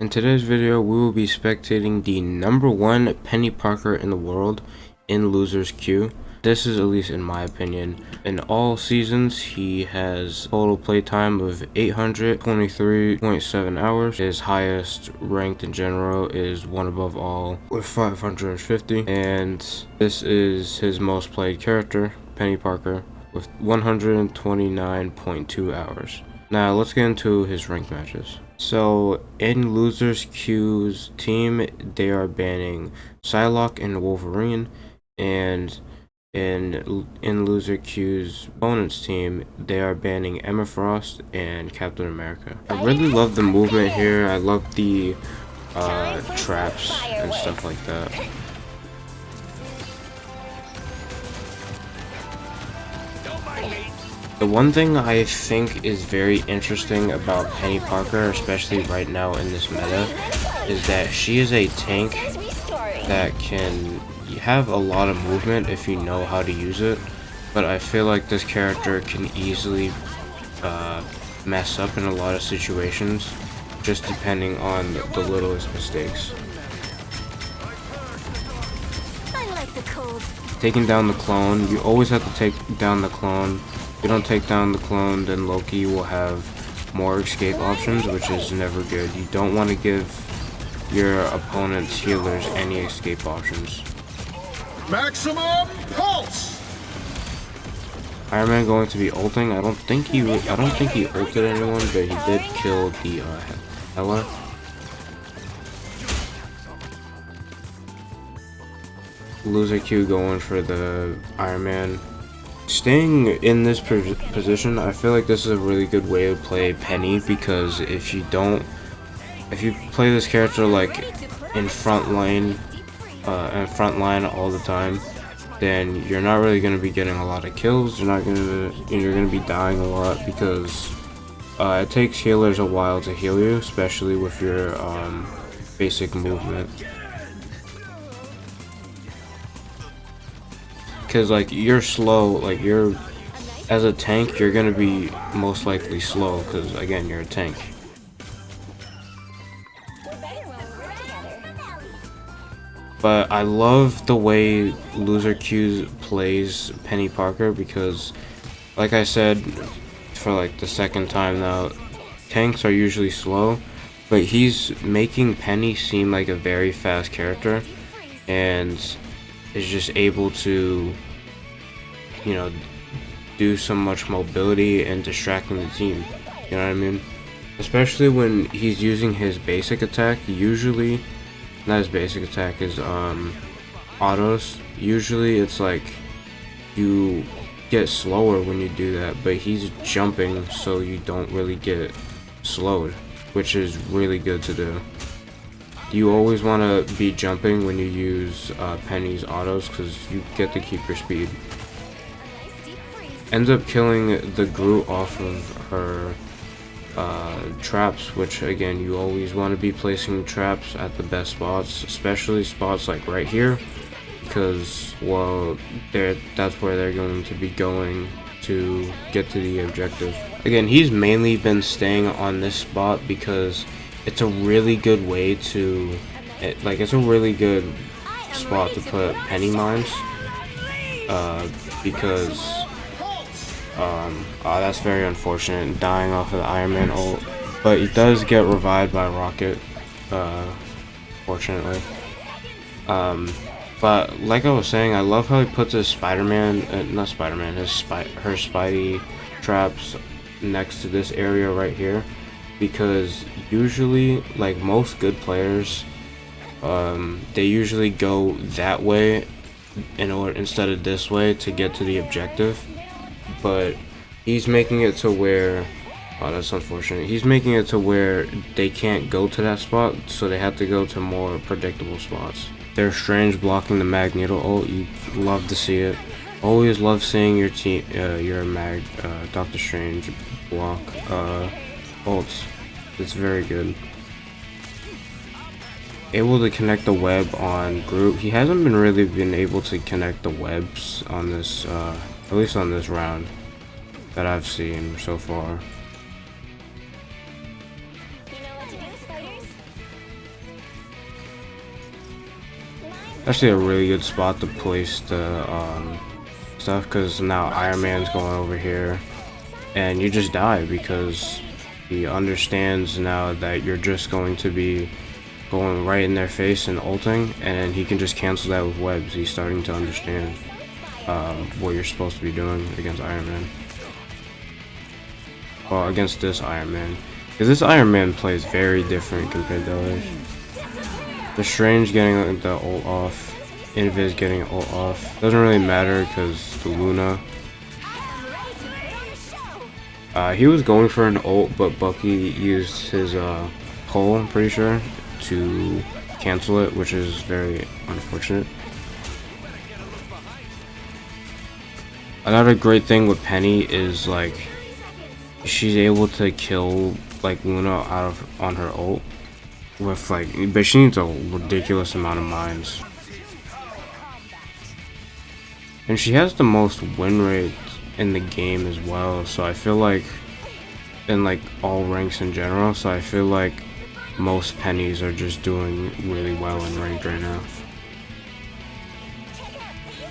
In today's video, we will be spectating the #1 Penny Parker in the world in InLosersQ. This is, at least in my opinion, in all seasons, he has total playtime of 823.7 hours. His highest ranked in general is one above all with 550, and this is his most played character, Penny Parker, with 129.2 hours. Now let's get into his ranked matches. So in InLosersQ's team, they are banning Psylocke and Wolverine, and in InLosersQ's opponent's team, they are banning Emma Frost and Captain America. I really love the movement here. I love the traps and stuff like that. The one thing I think is very interesting about Penny Parker, especially right now in this meta, is that she is a tank that can have a lot of movement if you know how to use it, but I feel like this character can easily mess up in a lot of situations, just depending on the littlest mistakes. Taking down the clone, you always have to take down the clone. If you don't take down the clone, then Loki will have more escape options, which is never good. You don't want to give your opponent's healers any escape options. Maximum pulse. Iron Man going to be ulting. I don't think he ulted anyone, but he did kill the Hela. InLosersQ going for the Iron Man. Staying in this position, I feel like this is a really good way to play Penny, because if you play this character like in front line all the time, then you're not really going to be getting a lot of kills. You're going to be dying a lot, because it takes healers a while to heal you, especially with your basic movement. Because like you're slow, like as a tank, you're gonna be most likely slow, because again, you're a tank. But I love the way InLosersQ plays Penny Parker, because like I said for like the second time now, tanks are usually slow, but he's making Penny seem like a very fast character, and is just able to, you know, do so much mobility and distracting the team. You know what I mean? Especially when he's using his basic attack. Usually, not his basic attack, is autos. Usually it's like you get slower when you do that, but he's jumping, so you don't really get slowed, which is really good to do. You always want to be jumping when you use Penny's autos, because you get to keep your speed. Ends up killing the Groot off of her traps, which again, you always want to be placing traps at the best spots, especially spots like right here, because, well, that's where they're going to be going to get to the objective. Again, he's mainly been staying on this spot because it's a really good way to, it's a really good spot to put Penny mines, because, that's very unfortunate, dying off of the Iron Man ult, but he does get revived by Rocket, fortunately. But like I was saying, I love how he puts his her Spidey traps next to this area right here, because usually, like most good players, they usually go that way instead of this way to get to the objective. But he's making it to where, oh, that's unfortunate. He's making it to where they can't go to that spot, so they have to go to more predictable spots. They're Strange blocking the Magneto ult. You love to see it. Always love seeing your team, Doctor Strange block ults. It's very good. Able to connect the web on Groot. He hasn't really been able to connect the webs on this, at least on this round that I've seen so far. Actually a really good spot to place the stuff, because now Iron Man's going over here and you just die because he understands now that you're just going to be going right in their face and ulting, and he can just cancel that with webs. He's starting to understand what you're supposed to be doing against Iron Man. Well, against this Iron Man, because this Iron Man plays very different compared to others. The Strange getting the ult off, Invis getting ult off, doesn't really matter because the Luna. He was going for an ult, but Bucky used his pull, I'm pretty sure, to cancel it, which is very unfortunate. Another great thing with Penny is like she's able to kill like Luna on her ult with like, but she needs a ridiculous amount of mines, and she has the most win rate in the game as well. So I feel like in like all ranks in general, so I feel like most Pennies are just doing really well in ranked right now.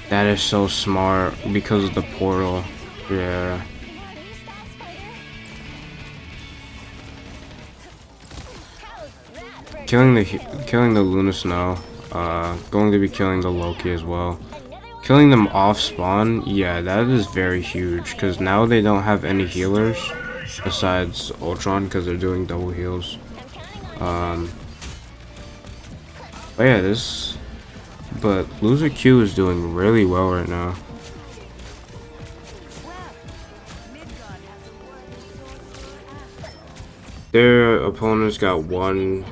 That is so smart because of the portal. Yeah. Killing the Luna Snow. Going to be killing the Loki as well. Killing them off spawn, yeah, that is very huge because now they don't have any healers besides Ultron because they're doing double heals. But yeah, but InLosersQ is doing really well right now. Their opponents got 1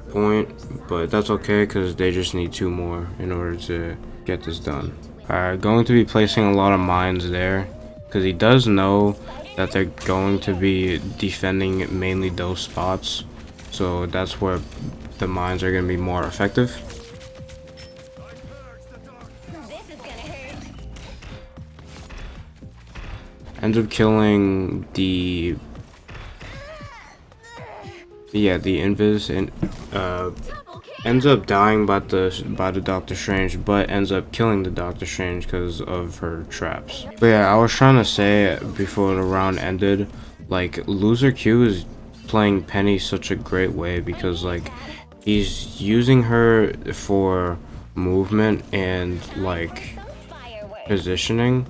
point, but that's okay because they just need 2 more in order to get this done. Alright, going to be placing a lot of mines there because he does know that they're going to be defending mainly those spots, so that's where the mines are going to be more effective. Ends up killing the Invis, and ends up dying by the Doctor Strange, but ends up killing the Doctor Strange because of her traps. But yeah, I was trying to say before the round ended, like InLosersQ is playing Penny such a great way because like he's using her for movement and like positioning,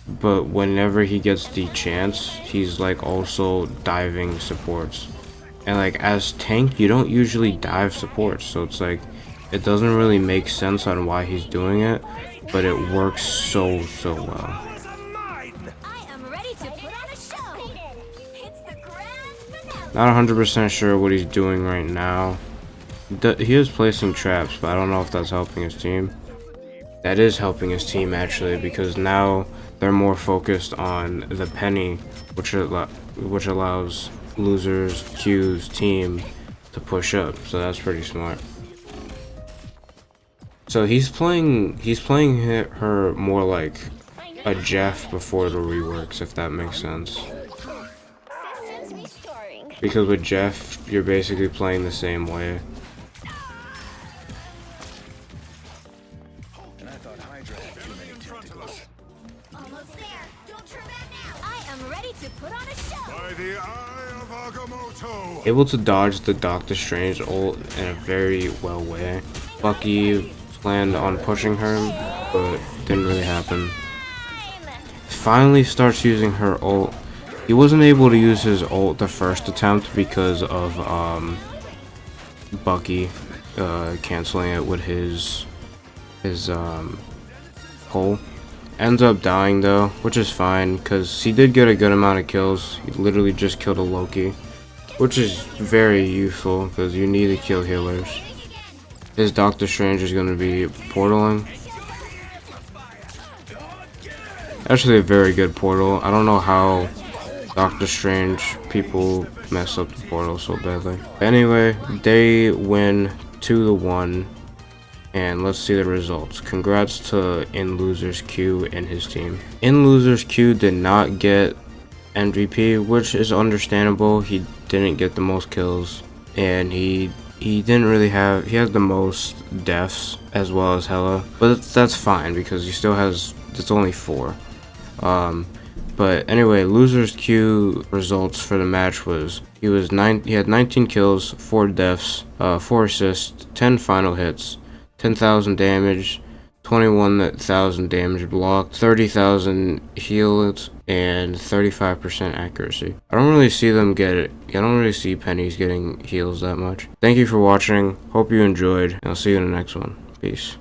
but whenever he gets the chance, he's like also diving supports. And like as tank, you don't usually dive supports, so it's like it doesn't really make sense on why he's doing it, but it works so well. Not 100% sure what he's doing right now. He is placing traps, but I don't know if that's helping his team. That is helping his team actually, because now they're more focused on the Penny, which allows InLosersQ's team to push up, so that's pretty smart. So he's playing her more like a Jeff before the reworks, if that makes sense. Because with Jeff, you're basically playing the same way. Able to dodge the Doctor Strange ult in a very well way. Bucky planned on pushing her, but didn't really happen. Finally starts using her ult. He wasn't able to use his ult the first attempt because of Bucky canceling it with his pull. Ends up dying though, which is fine because he did get a good amount of kills. He literally just killed a Loki, which is very useful because you need to kill healers. His Doctor Strange is going to be portaling. Actually a very good portal. I don't know how Doctor Strange people mess up the portal so badly. Anyway, they win 2-1. And let's see the results. Congrats to InLosersQ and his team. InLosersQ did not get MVP, which is understandable. He didn't get the most kills, and he he didn't really have, he has the most deaths as well as Hella, but that's fine because he still has, it's only 4. But anyway, Losers Q results for the match was he had 19 kills, 4 deaths, 4 assists, 10 final hits, 10,000 damage, 21,000 damage blocked, 30,000 heals, and 35% accuracy. I don't really see them get it. I don't really see Pennies getting heals that much. Thank you for watching. Hope you enjoyed, and I'll see you in the next one. Peace.